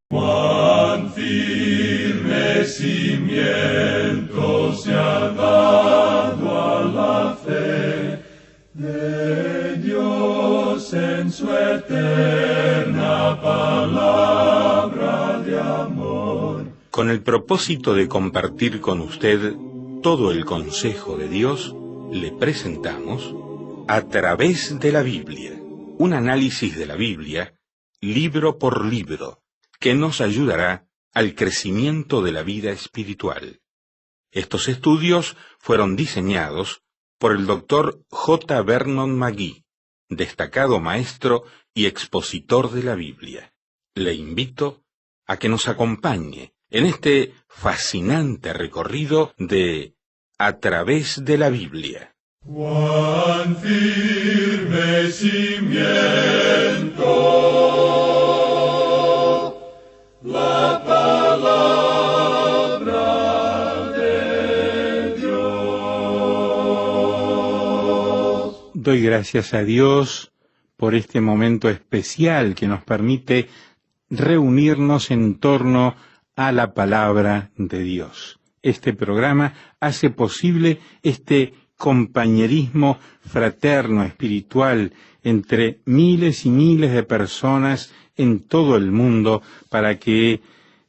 Cuán firme cimiento se ha dado a la fe de Dios en su eterna palabra de amor. Con el propósito de compartir con usted todo el consejo de Dios, le presentamos A través de la Biblia, un análisis de la Biblia, libro por libro, que nos ayudará al crecimiento de la vida espiritual. Estos estudios fueron diseñados por el Dr. J. Vernon McGee, destacado maestro y expositor de la Biblia. Le invito a que nos acompañe en este fascinante recorrido de A través de la Biblia. Cuán firme cimiento la palabra de Dios. Doy gracias a Dios por este momento especial que nos permite reunirnos en torno a la palabra de Dios. Este programa hace posible este compañerismo fraterno, espiritual, entre miles y miles de personas en todo el mundo para que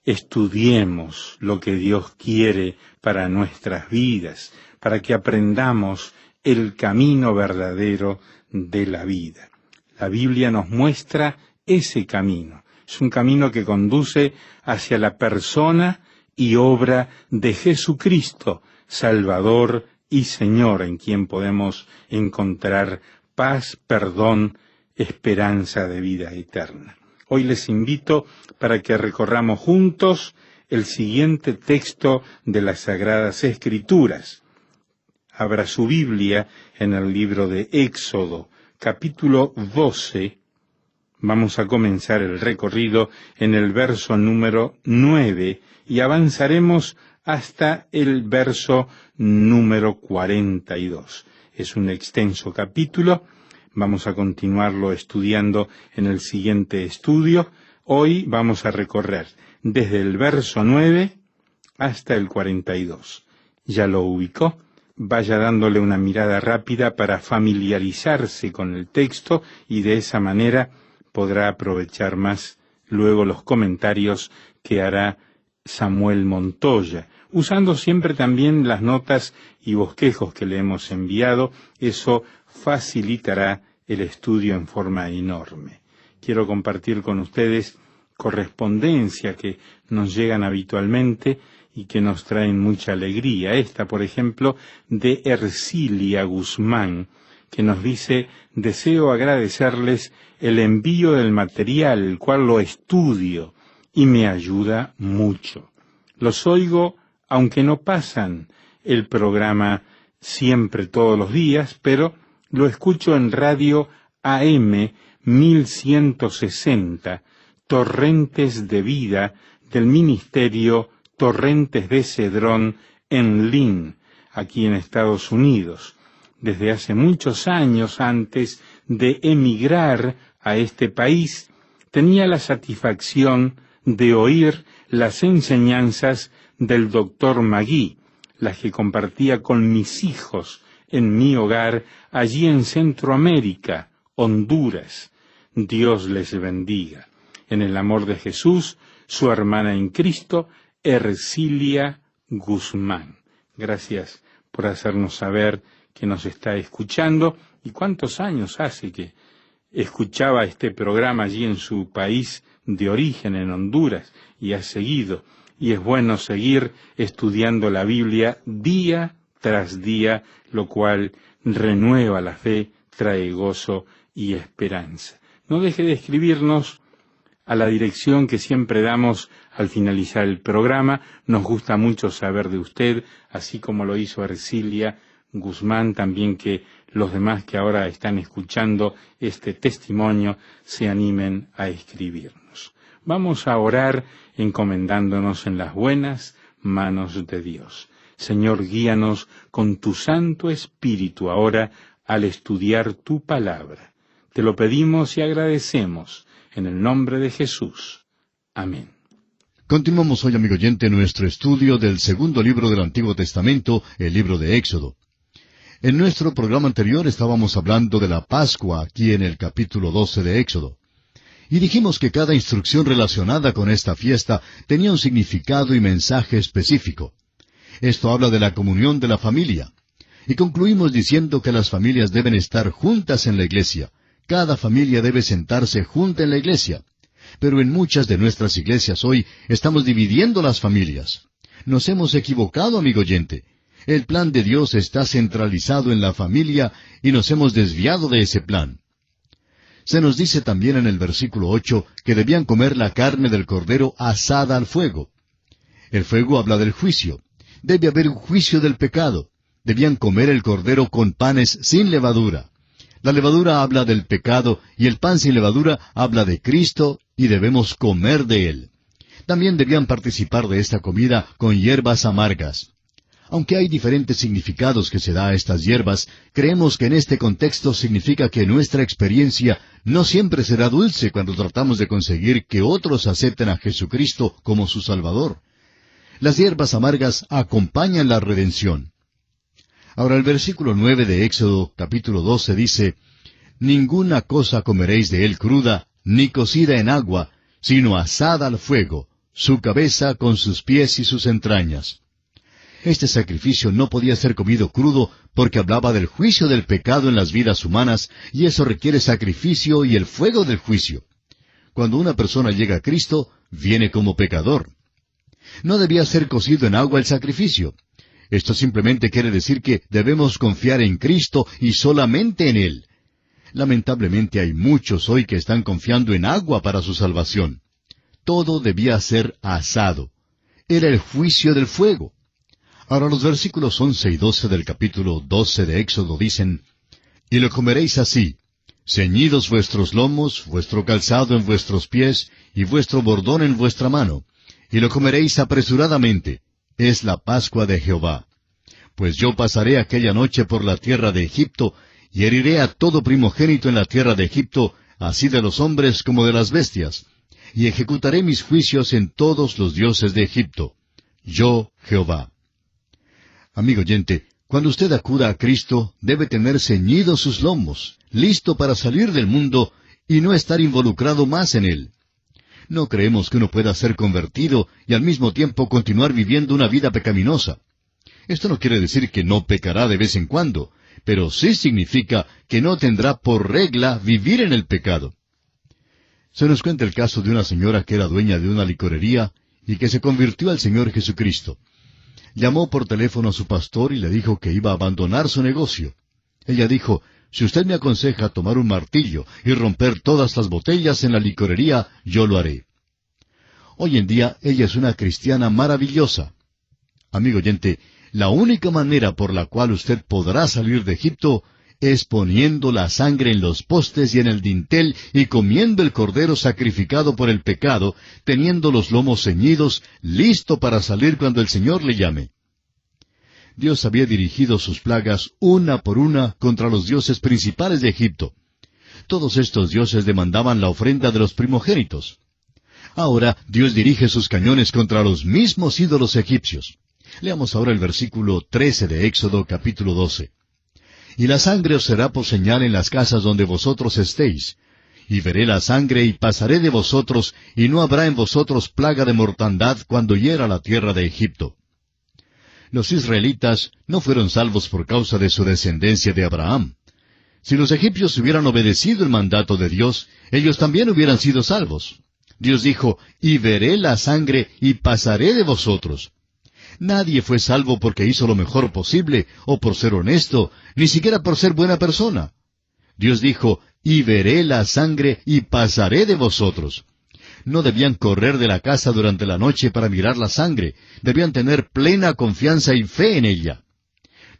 estudiemos lo que Dios quiere para nuestras vidas, para que aprendamos el camino verdadero de la vida. La Biblia nos muestra ese camino. Es un camino que conduce hacia la persona y obra de Jesucristo, Salvador y Señor, en quien podemos encontrar paz, perdón, esperanza de vida eterna. Hoy les invito para que recorramos juntos el siguiente texto de las Sagradas Escrituras. Abra su Biblia en el libro de Éxodo, capítulo 12. Vamos a comenzar el recorrido en el verso número 9 y avanzaremos hasta el verso número 42. Es un extenso capítulo. Vamos a continuarlo estudiando en el siguiente estudio. Hoy vamos a recorrer desde el verso 9 hasta el 42. ¿Ya lo ubicó? Vaya dándole una mirada rápida para familiarizarse con el texto y de esa manera podrá aprovechar más luego los comentarios que hará Samuel Montoya, usando siempre también las notas y bosquejos que le hemos enviado. Eso facilitará el estudio en forma enorme. Quiero compartir con ustedes correspondencia que nos llegan habitualmente y que nos traen mucha alegría. Esta, por ejemplo, de Ercilia Guzmán, que nos dice: deseo agradecerles el envío del material, el cual lo estudio y me ayuda mucho. Los oigo aunque no pasan el programa siempre todos los días, pero lo escucho en radio AM 1160, Torrentes de Vida, del Ministerio Torrentes de Cedrón en Lynn, aquí en Estados Unidos. Desde hace muchos años antes de emigrar a este país, tenía la satisfacción de oír las enseñanzas del Dr. McGee, las que compartía con mis hijos en mi hogar allí en Centroamérica, Honduras. Dios les bendiga. En el amor de Jesús, su hermana en Cristo, Ercilia Guzmán. Gracias por hacernos saber que nos está escuchando. ¿Y cuántos años hace que escuchaba este programa allí en su país de origen, en Honduras, y ha seguido? Y es bueno seguir estudiando la Biblia día tras día, lo cual renueva la fe, trae gozo y esperanza. No deje de escribirnos a la dirección que siempre damos al finalizar el programa. Nos gusta mucho saber de usted, así como lo hizo Ercilia Guzmán, también que los demás que ahora están escuchando este testimonio se animen a escribirnos. Vamos a orar encomendándonos en las buenas manos de Dios. Señor, guíanos con tu Santo Espíritu ahora al estudiar tu palabra. Te lo pedimos y agradecemos en el nombre de Jesús. Amén. Continuamos hoy, amigo oyente, nuestro estudio del segundo libro del Antiguo Testamento, el libro de Éxodo. En nuestro programa anterior estábamos hablando de la Pascua, aquí en el capítulo 12 de Éxodo. Y dijimos que cada instrucción relacionada con esta fiesta tenía un significado y mensaje específico. Esto habla de la comunión de la familia. Y concluimos diciendo que las familias deben estar juntas en la iglesia. Cada familia debe sentarse junta en la iglesia. Pero en muchas de nuestras iglesias hoy estamos dividiendo las familias. Nos hemos equivocado, amigo oyente. El plan de Dios está centralizado en la familia y nos hemos desviado de ese plan. Se nos dice también en el versículo 8 que debían comer la carne del cordero asada al fuego. El fuego habla del juicio. Debe haber un juicio del pecado. Debían comer el cordero con panes sin levadura. La levadura habla del pecado y el pan sin levadura habla de Cristo y debemos comer de Él. También debían participar de esta comida con hierbas amargas. Aunque hay diferentes significados que se da a estas hierbas, creemos que en este contexto significa que nuestra experiencia no siempre será dulce cuando tratamos de conseguir que otros acepten a Jesucristo como su Salvador. Las hierbas amargas acompañan la redención. Ahora el versículo 9 de Éxodo capítulo 12 dice, «Ninguna cosa comeréis de él cruda, ni cocida en agua, sino asada al fuego, su cabeza con sus pies y sus entrañas». Este sacrificio no podía ser comido crudo porque hablaba del juicio del pecado en las vidas humanas, y eso requiere sacrificio y el fuego del juicio. Cuando una persona llega a Cristo, viene como pecador. No debía ser cocido en agua el sacrificio. Esto simplemente quiere decir que debemos confiar en Cristo y solamente en Él. Lamentablemente hay muchos hoy que están confiando en agua para su salvación. Todo debía ser asado. Era el juicio del fuego. Ahora los versículos 11 y 12 del capítulo 12 de Éxodo dicen, «Y lo comeréis así, ceñidos vuestros lomos, vuestro calzado en vuestros pies, y vuestro bordón en vuestra mano, y lo comeréis apresuradamente. Es la Pascua de Jehová. Pues yo pasaré aquella noche por la tierra de Egipto, y heriré a todo primogénito en la tierra de Egipto, así de los hombres como de las bestias, y ejecutaré mis juicios en todos los dioses de Egipto. Yo, Jehová». Amigo oyente, cuando usted acuda a Cristo, debe tener ceñidos sus lomos, listo para salir del mundo y no estar involucrado más en él. No creemos que uno pueda ser convertido y al mismo tiempo continuar viviendo una vida pecaminosa. Esto no quiere decir que no pecará de vez en cuando, pero sí significa que no tendrá por regla vivir en el pecado. Se nos cuenta el caso de una señora que era dueña de una licorería y que se convirtió al Señor Jesucristo. Llamó por teléfono a su pastor y le dijo que iba a abandonar su negocio. Ella dijo, «Si usted me aconseja tomar un martillo y romper todas las botellas en la licorería, yo lo haré». Hoy en día ella es una cristiana maravillosa. Amigo oyente, la única manera por la cual usted podrá salir de Egipto es poniendo la sangre en los postes y en el dintel y comiendo el cordero sacrificado por el pecado, teniendo los lomos ceñidos, listo para salir cuando el Señor le llame. Dios había dirigido sus plagas una por una contra los dioses principales de Egipto. Todos estos dioses demandaban la ofrenda de los primogénitos. Ahora Dios dirige sus cañones contra los mismos ídolos egipcios. Leamos ahora el versículo 13 de Éxodo capítulo 12. «Y la sangre os será por señal en las casas donde vosotros estéis. Y veré la sangre y pasaré de vosotros, y no habrá en vosotros plaga de mortandad cuando hiera la tierra de Egipto». Los israelitas no fueron salvos por causa de su descendencia de Abraham. Si los egipcios hubieran obedecido el mandato de Dios, ellos también hubieran sido salvos. Dios dijo, «Y veré la sangre y pasaré de vosotros». Nadie fue salvo porque hizo lo mejor posible, o por ser honesto, ni siquiera por ser buena persona. Dios dijo, «Y veré la sangre y pasaré de vosotros». No debían correr de la casa durante la noche para mirar la sangre, debían tener plena confianza y fe en ella.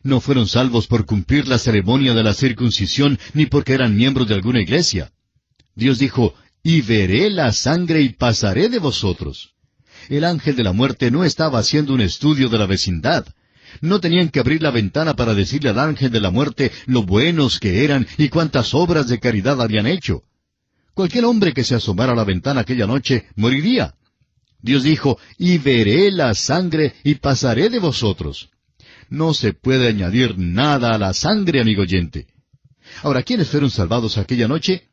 No fueron salvos por cumplir la ceremonia de la circuncisión, ni porque eran miembros de alguna iglesia. Dios dijo, «Y veré la sangre y pasaré de vosotros». El ángel de la muerte no estaba haciendo un estudio de la vecindad. No tenían que abrir la ventana para decirle al ángel de la muerte lo buenos que eran y cuántas obras de caridad habían hecho. Cualquier hombre que se asomara a la ventana aquella noche moriría. Dios dijo, y veré la sangre y pasaré de vosotros. No se puede añadir nada a la sangre, amigo oyente. Ahora, ¿quiénes fueron salvados aquella noche?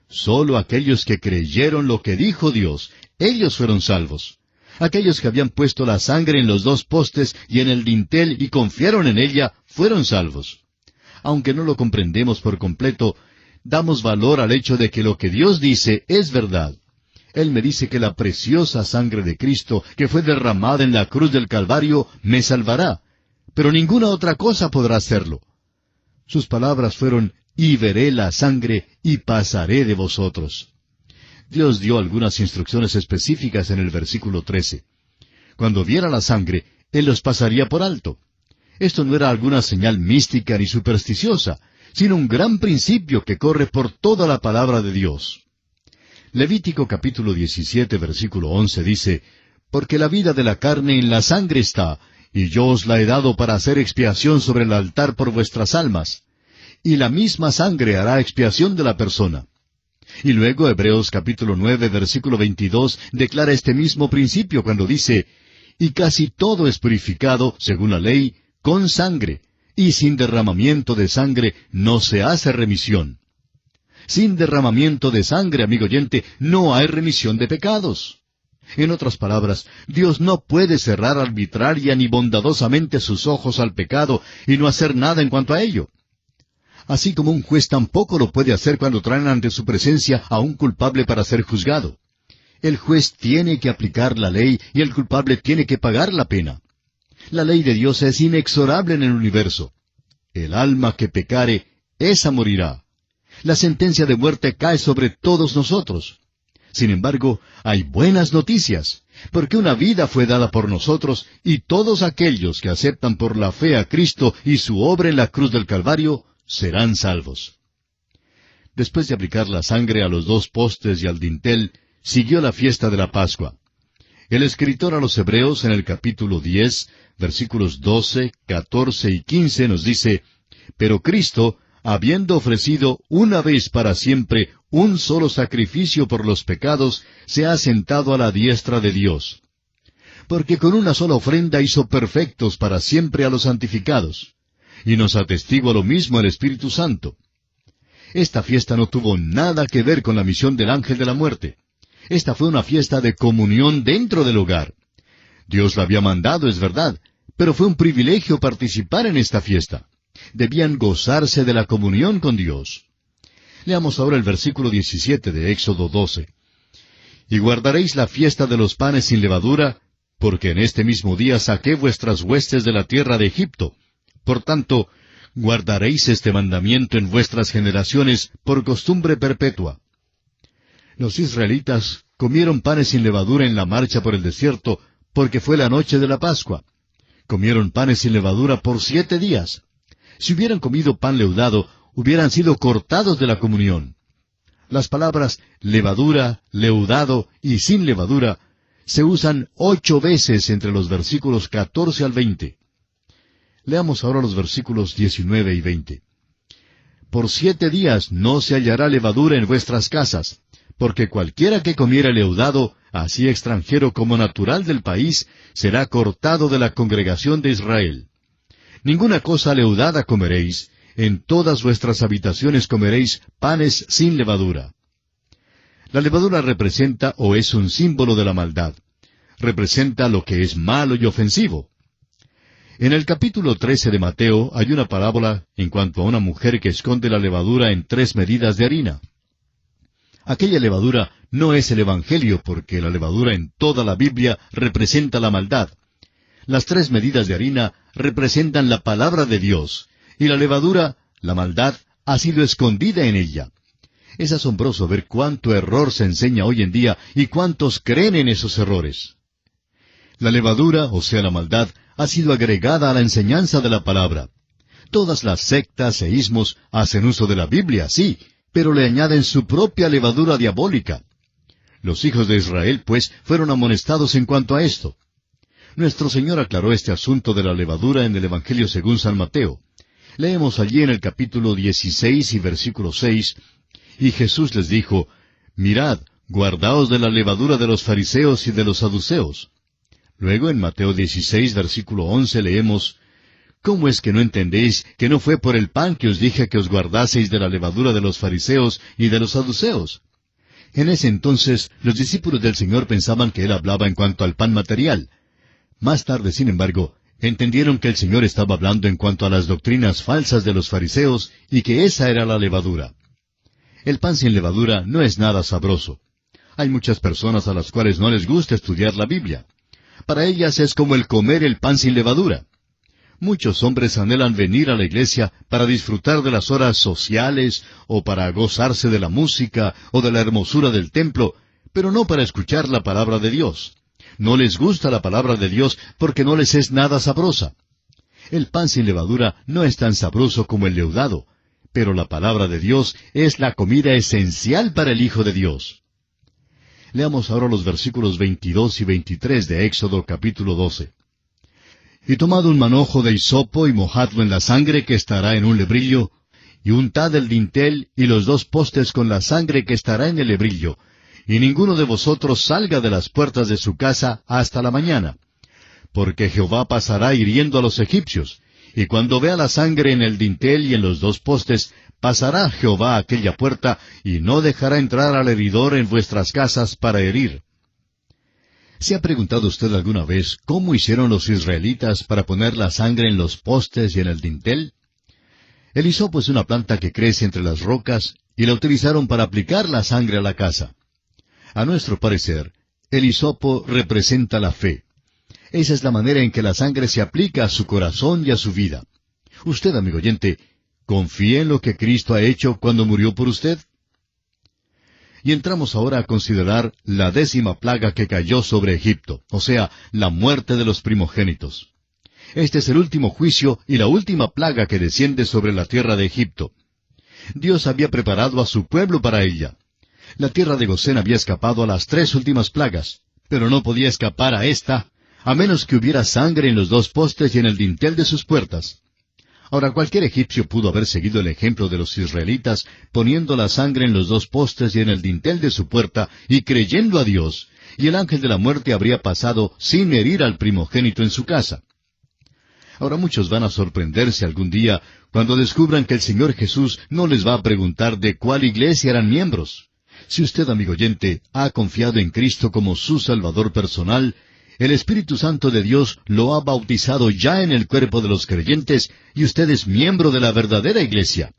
Solo aquellos que creyeron lo que dijo Dios. Ellos fueron salvos. Aquellos que habían puesto la sangre en los dos postes y en el dintel y confiaron en ella, fueron salvos. Aunque no lo comprendemos por completo, damos valor al hecho de que lo que Dios dice es verdad. Él me dice que la preciosa sangre de Cristo, que fue derramada en la cruz del Calvario, me salvará. Pero ninguna otra cosa podrá hacerlo. Sus palabras fueron, y veré la sangre y pasaré de vosotros. Dios dio algunas instrucciones específicas en el versículo 13. Cuando viera la sangre, Él los pasaría por alto. Esto no era alguna señal mística ni supersticiosa, sino un gran principio que corre por toda la palabra de Dios. Levítico capítulo 17, versículo 11 dice, «Porque la vida de la carne en la sangre está, y yo os la he dado para hacer expiación sobre el altar por vuestras almas. Y la misma sangre hará expiación de la persona». Y luego Hebreos capítulo 9, versículo 22 declara este mismo principio cuando dice, «Y casi todo es purificado, según la ley, con sangre, y sin derramamiento de sangre no se hace remisión». Sin derramamiento de sangre, amigo oyente, no hay remisión de pecados. En otras palabras, Dios no puede cerrar arbitraria ni bondadosamente sus ojos al pecado y no hacer nada en cuanto a ello. Así como un juez tampoco lo puede hacer cuando traen ante su presencia a un culpable para ser juzgado. El juez tiene que aplicar la ley y el culpable tiene que pagar la pena. La ley de Dios es inexorable en el universo. El alma que pecare, esa morirá. La sentencia de muerte cae sobre todos nosotros. Sin embargo, hay buenas noticias, porque una vida fue dada por nosotros, y todos aquellos que aceptan por la fe a Cristo y su obra en la cruz del Calvario, serán salvos. Después de aplicar la sangre a los dos postes y al dintel, siguió la fiesta de la Pascua. El escritor a los Hebreos en el capítulo 10, versículos 12, 14 y 15 nos dice, «Pero Cristo, habiendo ofrecido una vez para siempre un solo sacrificio por los pecados, se ha sentado a la diestra de Dios. Porque con una sola ofrenda hizo perfectos para siempre a los santificados. Y nos atestigua lo mismo el Espíritu Santo». Esta fiesta no tuvo nada que ver con la misión del ángel de la muerte. Esta fue una fiesta de comunión dentro del hogar. Dios la había mandado, es verdad, pero fue un privilegio participar en esta fiesta. Debían gozarse de la comunión con Dios. Leamos ahora el versículo 17 de Éxodo 12. «Y guardaréis la fiesta de los panes sin levadura, porque en este mismo día saqué vuestras huestes de la tierra de Egipto. Por tanto, guardaréis este mandamiento en vuestras generaciones por costumbre perpetua». Los israelitas comieron panes sin levadura en la marcha por el desierto, porque fue la noche de la Pascua. Comieron panes sin levadura por 7 días. Si hubieran comido pan leudado, hubieran sido cortados de la comunión. Las palabras levadura, leudado y sin levadura se usan 8 veces entre los versículos 14 al 20. Leamos ahora los versículos 19 y 20. «Por 7 días no se hallará levadura en vuestras casas, porque cualquiera que comiera leudado, así extranjero como natural del país, será cortado de la congregación de Israel. Ninguna cosa leudada comeréis, en todas vuestras habitaciones comeréis panes sin levadura». La levadura representa o es un símbolo de la maldad. Representa lo que es malo y ofensivo. En el capítulo 13 de Mateo hay una parábola en cuanto a una mujer que esconde la levadura en 3 medidas de harina. Aquella levadura no es el Evangelio, porque la levadura en toda la Biblia representa la maldad. Las 3 medidas de harina representan la palabra de Dios, y la levadura, la maldad, ha sido escondida en ella. Es asombroso ver cuánto error se enseña hoy en día y cuántos creen en esos errores. La levadura, o sea la maldad, ha sido agregada a la enseñanza de la palabra. Todas las sectas e ismos hacen uso de la Biblia, sí, pero le añaden su propia levadura diabólica. Los hijos de Israel, pues, fueron amonestados en cuanto a esto. Nuestro Señor aclaró este asunto de la levadura en el Evangelio según San Mateo. Leemos allí en el capítulo 16 y versículo 6, «Y Jesús les dijo, Mirad, guardaos de la levadura de los fariseos y de los saduceos. Luego en Mateo 16, versículo 11 leemos, ¿cómo es que no entendéis que no fue por el pan que os dije que os guardaseis de la levadura de los fariseos y de los saduceos? En ese entonces, los discípulos del Señor pensaban que Él hablaba en cuanto al pan material. Más tarde, sin embargo, entendieron que el Señor estaba hablando en cuanto a las doctrinas falsas de los fariseos y que esa era la levadura. El pan sin levadura no es nada sabroso. Hay muchas personas a las cuales no les gusta estudiar la Biblia. Para ellas es como el comer el pan sin levadura. Muchos hombres anhelan venir a la iglesia para disfrutar de las horas sociales o para gozarse de la música o de la hermosura del templo, pero no para escuchar la palabra de Dios. No les gusta la palabra de Dios porque no les es nada sabrosa. El pan sin levadura no es tan sabroso como el leudado, pero la palabra de Dios es la comida esencial para el Hijo de Dios. Leamos ahora los versículos 22 y 23 de Éxodo capítulo 12. Y tomad un manojo de hisopo y mojadlo en la sangre que estará en un lebrillo, y untad el dintel y los 2 postes con la sangre que estará en el lebrillo, y ninguno de vosotros salga de las puertas de su casa hasta la mañana. Porque Jehová pasará hiriendo a los egipcios, y cuando vea la sangre en el dintel y en los 2 postes, pasará Jehová a aquella puerta, y no dejará entrar al heridor en vuestras casas para herir. ¿Se ha preguntado usted alguna vez cómo hicieron los israelitas para poner la sangre en los postes y en el dintel? El hisopo es una planta que crece entre las rocas, y la utilizaron para aplicar la sangre a la casa. A nuestro parecer, el hisopo representa la fe. Esa es la manera en que la sangre se aplica a su corazón y a su vida. Usted, amigo oyente, ¿confía en lo que Cristo ha hecho cuando murió por usted? Y entramos ahora a considerar la 10ª plaga que cayó sobre Egipto, o sea, la muerte de los primogénitos. Este es el último juicio y la última plaga que desciende sobre la tierra de Egipto. Dios había preparado a su pueblo para ella. La tierra de Gosén había escapado a las 3 últimas plagas, pero no podía escapar a esta, a menos que hubiera sangre en los 2 postes y en el dintel de sus puertas. Ahora, cualquier egipcio pudo haber seguido el ejemplo de los israelitas, poniendo la sangre en los 2 postes y en el dintel de su puerta, y creyendo a Dios, y el ángel de la muerte habría pasado sin herir al primogénito en su casa. Ahora muchos van a sorprenderse algún día cuando descubran que el Señor Jesús no les va a preguntar de cuál iglesia eran miembros. Si usted, amigo oyente, ha confiado en Cristo como su Salvador personal, el Espíritu Santo de Dios lo ha bautizado ya en el cuerpo de los creyentes y usted es miembro de la verdadera iglesia.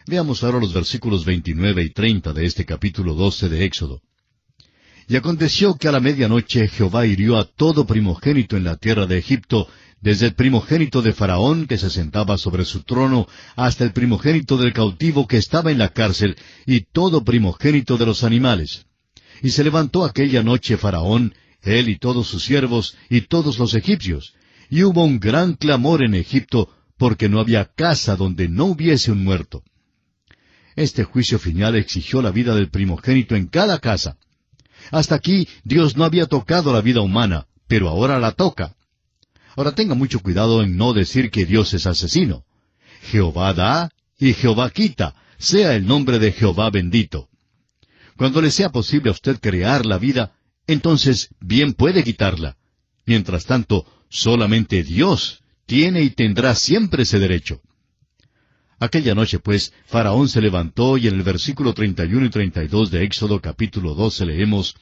Veamos ahora los versículos 29 y 30 de este capítulo 12 de Éxodo. Y aconteció que a la medianoche Jehová hirió a todo primogénito en la tierra de Egipto, desde el primogénito de Faraón que se sentaba sobre su trono, hasta el primogénito del cautivo que estaba en la cárcel, y todo primogénito de los animales. Y se levantó aquella noche Faraón, él y todos sus siervos, y todos los egipcios, y hubo un gran clamor en Egipto, porque no había casa donde no hubiese un muerto. Este juicio final exigió la vida del primogénito en cada casa. Hasta aquí Dios no había tocado la vida humana, pero ahora la toca. Ahora tenga mucho cuidado en no decir que Dios es asesino. Jehová da y Jehová quita, sea el nombre de Jehová bendito. Cuando le sea posible a usted crear la vida, entonces bien puede quitarla. Mientras tanto, solamente Dios tiene y tendrá siempre ese derecho. Aquella noche, pues, Faraón se levantó y en el versículo 31 y 32 de Éxodo capítulo 12 leemos,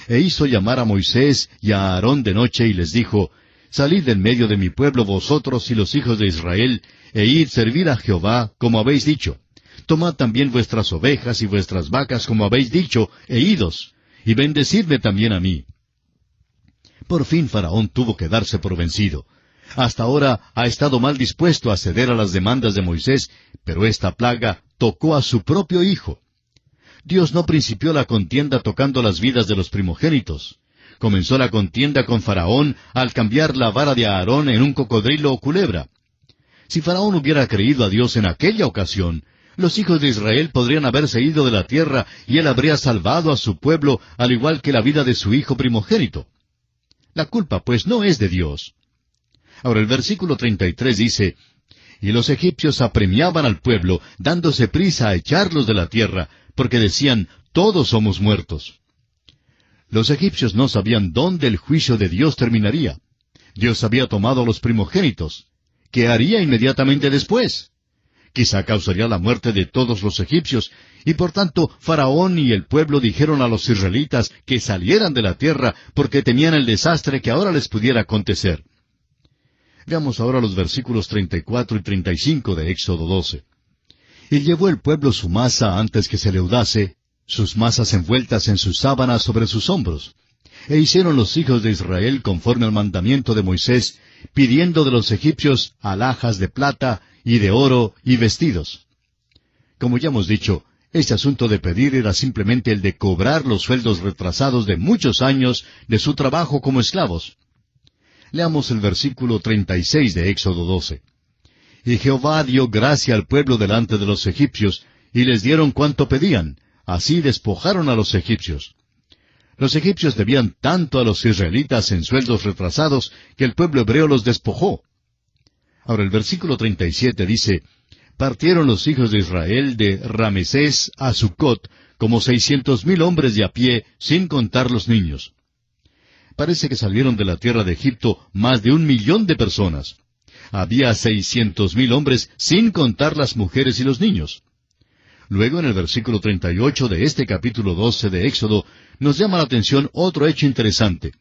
E hizo llamar a Moisés y a Aarón de noche y les dijo, Salid en medio de mi pueblo vosotros y los hijos de Israel, e id servir a Jehová, como habéis dicho. Tomad también vuestras ovejas y vuestras vacas, como habéis dicho, e idos, y bendecidme también a mí. Por fin Faraón tuvo que darse por vencido. Hasta ahora ha estado mal dispuesto a ceder a las demandas de Moisés, pero esta plaga tocó a su propio hijo. Dios no principió la contienda tocando las vidas de los primogénitos. Comenzó la contienda con Faraón al cambiar la vara de Aarón en un cocodrilo o culebra. Si Faraón hubiera creído a Dios en aquella ocasión, los hijos de Israel podrían haberse ido de la tierra y él habría salvado a su pueblo al igual que la vida de su hijo primogénito. La culpa, pues, no es de Dios. Ahora el versículo 33 dice, Y los egipcios apremiaban al pueblo, dándose prisa a echarlos de la tierra, porque decían, todos somos muertos. Los egipcios no sabían dónde el juicio de Dios terminaría. Dios había tomado a los primogénitos. ¿Qué haría inmediatamente después? Quizá causaría la muerte de todos los egipcios, y por tanto Faraón y el pueblo dijeron a los israelitas que salieran de la tierra porque temían el desastre que ahora les pudiera acontecer. Veamos ahora los versículos 34 y 35 de Éxodo 12. Y llevó el pueblo su masa antes que se leudase, sus masas envueltas en sus sábanas sobre sus hombros. E hicieron los hijos de Israel conforme al mandamiento de Moisés, pidiendo de los egipcios alhajas de plata y de oro y vestidos. Como ya hemos dicho, este asunto de pedir era simplemente el de cobrar los sueldos retrasados de muchos años de su trabajo como esclavos. Leamos el versículo 36 de Éxodo 12. Y Jehová dio gracia al pueblo delante de los egipcios, y les dieron cuanto pedían, así despojaron a los egipcios. Los egipcios debían tanto a los israelitas en sueldos retrasados que el pueblo hebreo los despojó. Ahora el versículo 37 dice, partieron los hijos de Israel de Ramesés a Sucot como 600,000 hombres de a pie, sin contar los niños. Parece que salieron de la tierra de Egipto más de 1,000,000 de personas. Había 600,000 hombres, sin contar las mujeres y los niños. Luego, en el versículo 38 de este capítulo 12 de Éxodo, nos llama la atención otro hecho interesante.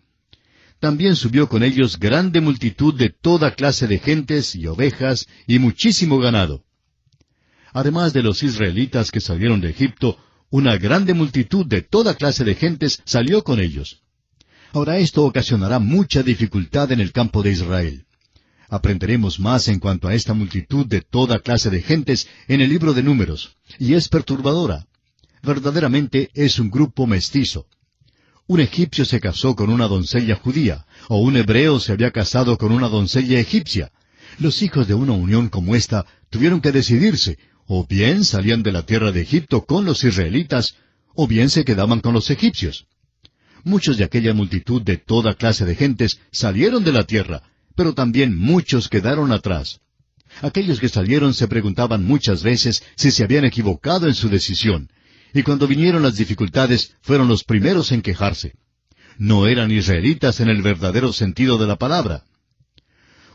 También subió con ellos grande multitud de toda clase de gentes y ovejas y muchísimo ganado. Además de los israelitas que salieron de Egipto, una grande multitud de toda clase de gentes salió con ellos. Ahora esto ocasionará mucha dificultad en el campo de Israel. Aprenderemos más en cuanto a esta multitud de toda clase de gentes en el libro de Números, y es perturbadora. Verdaderamente es un grupo mestizo. Un egipcio se casó con una doncella judía, o un hebreo se había casado con una doncella egipcia. Los hijos de una unión como esta tuvieron que decidirse, o bien salían de la tierra de Egipto con los israelitas, o bien se quedaban con los egipcios. Muchos de aquella multitud de toda clase de gentes salieron de la tierra, pero también muchos quedaron atrás. Aquellos que salieron se preguntaban muchas veces si se habían equivocado en su decisión, y cuando vinieron las dificultades fueron los primeros en quejarse. No eran israelitas en el verdadero sentido de la palabra.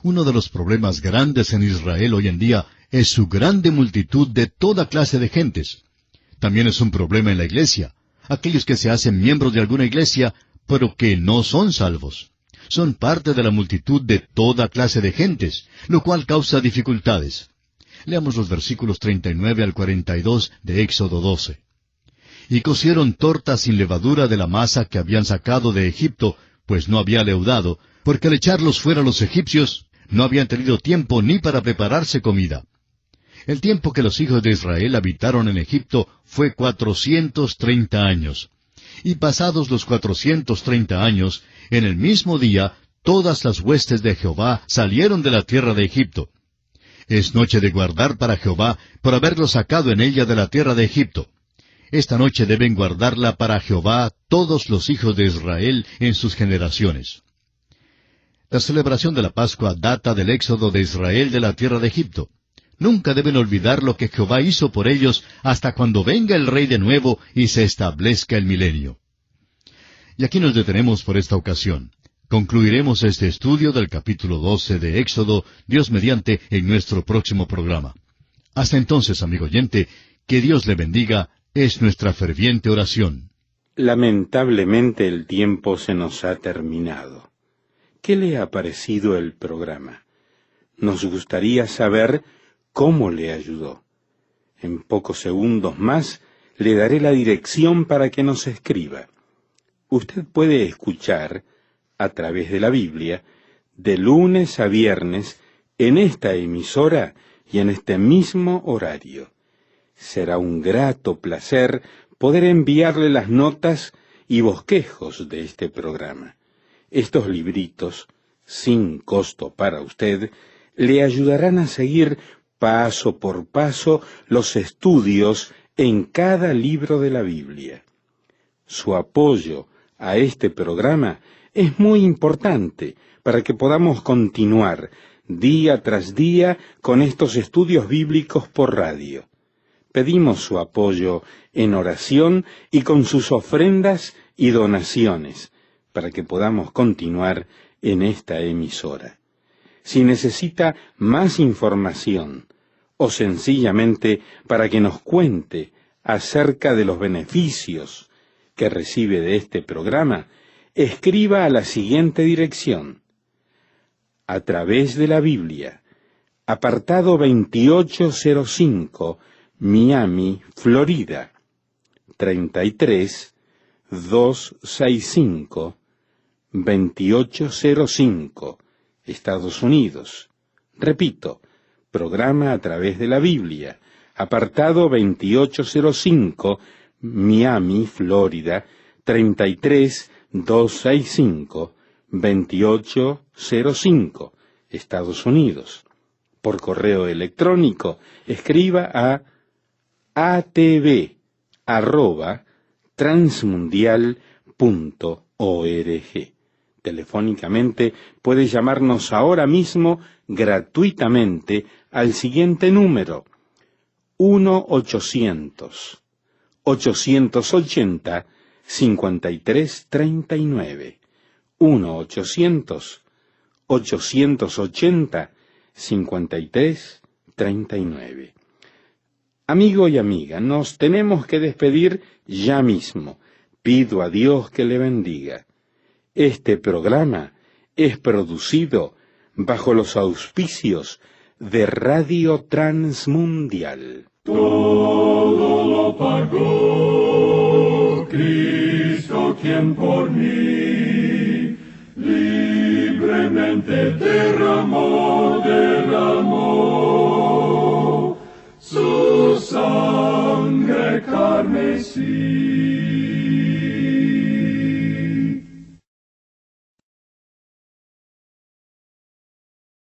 Uno de los problemas grandes en Israel hoy en día es su grande multitud de toda clase de gentes. También es un problema en la iglesia. Aquellos que se hacen miembros de alguna iglesia, pero que no son salvos. Son parte de la multitud de toda clase de gentes, lo cual causa dificultades. Leamos los versículos 39 al 42 de Éxodo 12. Y cocieron tortas sin levadura de la masa que habían sacado de Egipto, pues no había leudado, porque al echarlos fuera los egipcios, no habían tenido tiempo ni para prepararse comida. El tiempo que los hijos de Israel habitaron en Egipto fue 430 años. Y pasados los 430 años, en el mismo día, todas las huestes de Jehová salieron de la tierra de Egipto. Es noche de guardar para Jehová, por haberlo sacado en ella de la tierra de Egipto. Esta noche deben guardarla para Jehová todos los hijos de Israel en sus generaciones. La celebración de la Pascua data del éxodo de Israel de la tierra de Egipto. Nunca deben olvidar lo que Jehová hizo por ellos hasta cuando venga el Rey de nuevo y se establezca el milenio. Y aquí nos detenemos por esta ocasión. Concluiremos este estudio del capítulo 12 de Éxodo, Dios mediante, en nuestro próximo programa. Hasta entonces, amigo oyente, que Dios le bendiga, es nuestra ferviente oración. Lamentablemente el tiempo se nos ha terminado. ¿Qué le ha parecido el programa? Nos gustaría saber cómo le ayudó. En pocos segundos más le daré la dirección para que nos escriba. Usted puede escuchar, a través de la Biblia, de lunes a viernes, en esta emisora y en este mismo horario. Será un grato placer poder enviarle las notas y bosquejos de este programa. Estos libritos, sin costo para usted, le ayudarán a seguir paso por paso los estudios en cada libro de la Biblia. Su apoyo a este programa es muy importante para que podamos continuar día tras día con estos estudios bíblicos por radio. Pedimos su apoyo en oración y con sus ofrendas y donaciones para que podamos continuar en esta emisora. Si necesita más información o sencillamente para que nos cuente acerca de los beneficios que recibe de este programa, escriba a la siguiente dirección: A través de la Biblia, apartado 2805, Miami, Florida, 33265, 2805, Estados Unidos. Repito, programa A través de la Biblia, apartado 2805, Miami, Florida, 33265, 2805, Estados Unidos. Por correo electrónico, escriba a atv@transmundial.org. Telefónicamente puede llamarnos ahora mismo gratuitamente al siguiente número: 1-800-880-5339. 1-800-880-5339. Amigo y amiga, nos tenemos que despedir ya mismo. Pido a Dios que le bendiga. Este programa es producido bajo los auspicios de Radio Transmundial. Todo lo pagó Cristo, quien por mí libremente derramó su sangre carmesí.